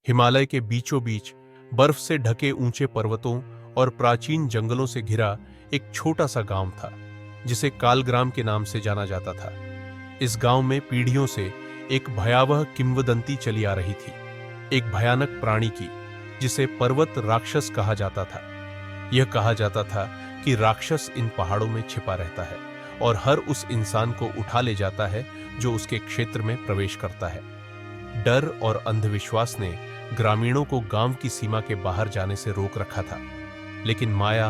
हिमालय के बीचों बीच बर्फ से ढके ऊंचे पर्वतों और प्राचीन जंगलों से घिरा एक छोटा सा गांव था, जिसे कालग्राम के नाम से जाना जाता था। इस गांव में पीढ़ियों से एक भयावह किंवदंती चली आ रही थी, एक भयानक प्राणी की, जिसे पर्वत राक्षस कहा जाता था। यह कहा जाता था कि राक्षस इन पहाड़ों में छिपा रहता है और हर उस इंसान को उठा ले जाता है जो उसके क्षेत्र में प्रवेश करता है। डर और अंधविश्वास ने ग्रामीणों को गांव की सीमा के बाहर जाने से रोक रखा था, लेकिन माया,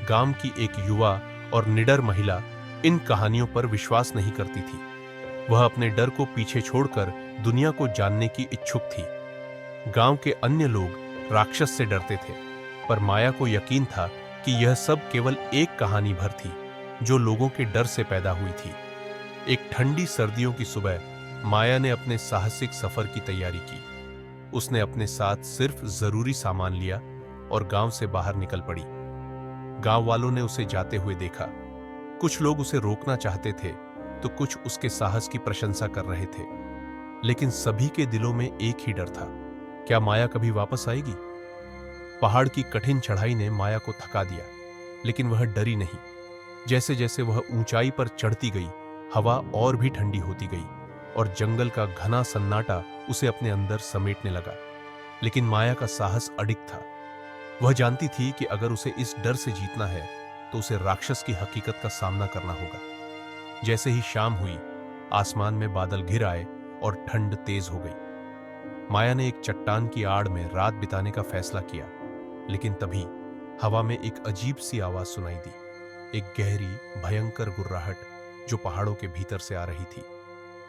गांव की एक युवा और निडर महिला, इन कहानियों पर विश्वास नहीं करती थी। वह अपने डर को पीछे छोड़कर दुनिया को जानने की इच्छुक थी। गांव के अन्य लोग राक्षस से डरते थे, पर माया को यकीन था कि यह सब केवल एक कहानी भर थी जो लोगों के डर से पैदा हुई थी। एक ठंडी सर्दियों की सुबह माया ने अपने साहसिक सफर की तैयारी की। उसने अपने साथ सिर्फ जरूरी सामान लिया और गांव से बाहर निकल पड़ी। गांव वालों ने उसे जाते हुए देखा। कुछ लोग उसे रोकना चाहते थे तो कुछ उसके साहस की प्रशंसा कर रहे थे, लेकिन सभी के दिलों में एक ही डर था, क्या माया कभी वापस आएगी? पहाड़ की कठिन चढ़ाई ने माया को थका दिया, लेकिन वह डरी नहीं। जैसे जैसे वह ऊंचाई पर चढ़ती गई, हवा और भी ठंडी होती गई और जंगल का घना सन्नाटा उसे अपने अंदर समेटने लगा। लेकिन माया का साहस अडिग था। वह जानती थी कि अगर उसे इस डर से जीतना है तो उसे राक्षस की हकीकत का सामना करना होगा। जैसे ही शाम हुई, आसमान में बादल घिर आए और ठंड तेज हो गई। माया ने एक चट्टान की आड़ में रात बिताने का फैसला किया, लेकिन तभी हवा में एक अजीब सी आवाज सुनाई दी, एक गहरी, भयंकर गुर्राहट जो पहाड़ों के भीतर से आ रही थी।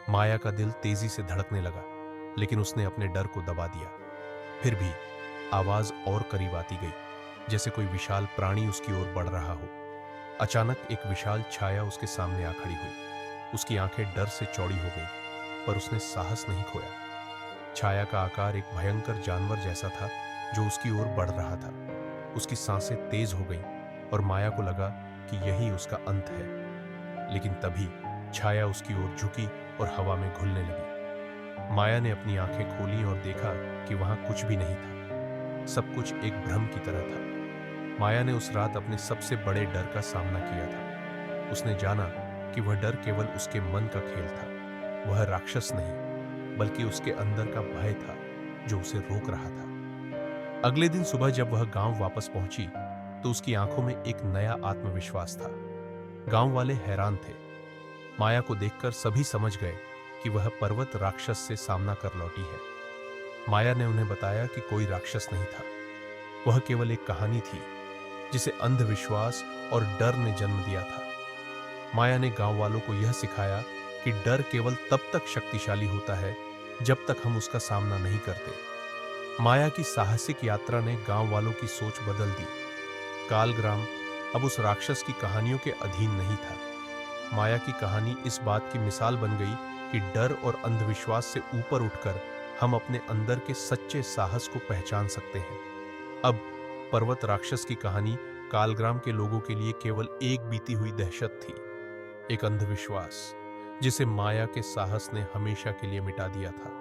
माया का दिल तेजी से धड़कने लगा, लेकिन उसने अपने डर को दबा दिया। फिर भी आवाज और करीब आती गई, जैसे कोई विशाल प्राणी उसकी ओर बढ़ रहा हो। अचानक एक विशाल छाया उसके सामने आ खड़ी हुई। उसकी आंखें डर से चौड़ी हो गई, पर उसने साहस नहीं खोया। छाया का आकार एक भयंकर जानवर जैसा था जो उसकी ओर बढ़ रहा था। उसकी सांसें तेज हो गईं और माया को लगा कि यही उसका अंत है। लेकिन तभी छाया उसकी ओर झुकी और हवा में घुलने लगी। माया ने अपनी आंखें खोली और देखा कि वहां कुछ भी नहीं था। सब कुछ एक भ्रम की तरह था। माया ने उस रात अपने सबसे बड़े डर का सामना किया था। उसने जाना कि वह डर केवल उसके मन का खेल था। वह राक्षस नहीं, बल्कि उसके अंदर का भय था जो उसे रोक रहा था। अगले दिन सुबह जब वह गांव वापस पहुंची तो उसकी आंखों में एक नया आत्मविश्वास था। गांव वाले हैरान थे। माया को देखकर सभी समझ गए कि वह पर्वत राक्षस से सामना कर लौटी है। माया ने उन्हें बताया कि कोई राक्षस नहीं था, वह केवल एक कहानी थी जिसे अंधविश्वास और डर ने जन्म दिया था। माया ने गांव वालों को यह सिखाया कि डर केवल तब तक शक्तिशाली होता है जब तक हम उसका सामना नहीं करते। माया की साहसिक यात्रा ने गांव वालों की सोच बदल दी। कालग्राम अब उस राक्षस की कहानियों के अधीन नहीं था। माया की कहानी इस बात की मिसाल बन गई कि डर और अंधविश्वास से ऊपर उठकर हम अपने अंदर के सच्चे साहस को पहचान सकते हैं। अब पर्वत राक्षस की कहानी कालग्राम के लोगों के लिए केवल एक बीती हुई दहशत थी, एक अंधविश्वास जिसे माया के साहस ने हमेशा के लिए मिटा दिया था।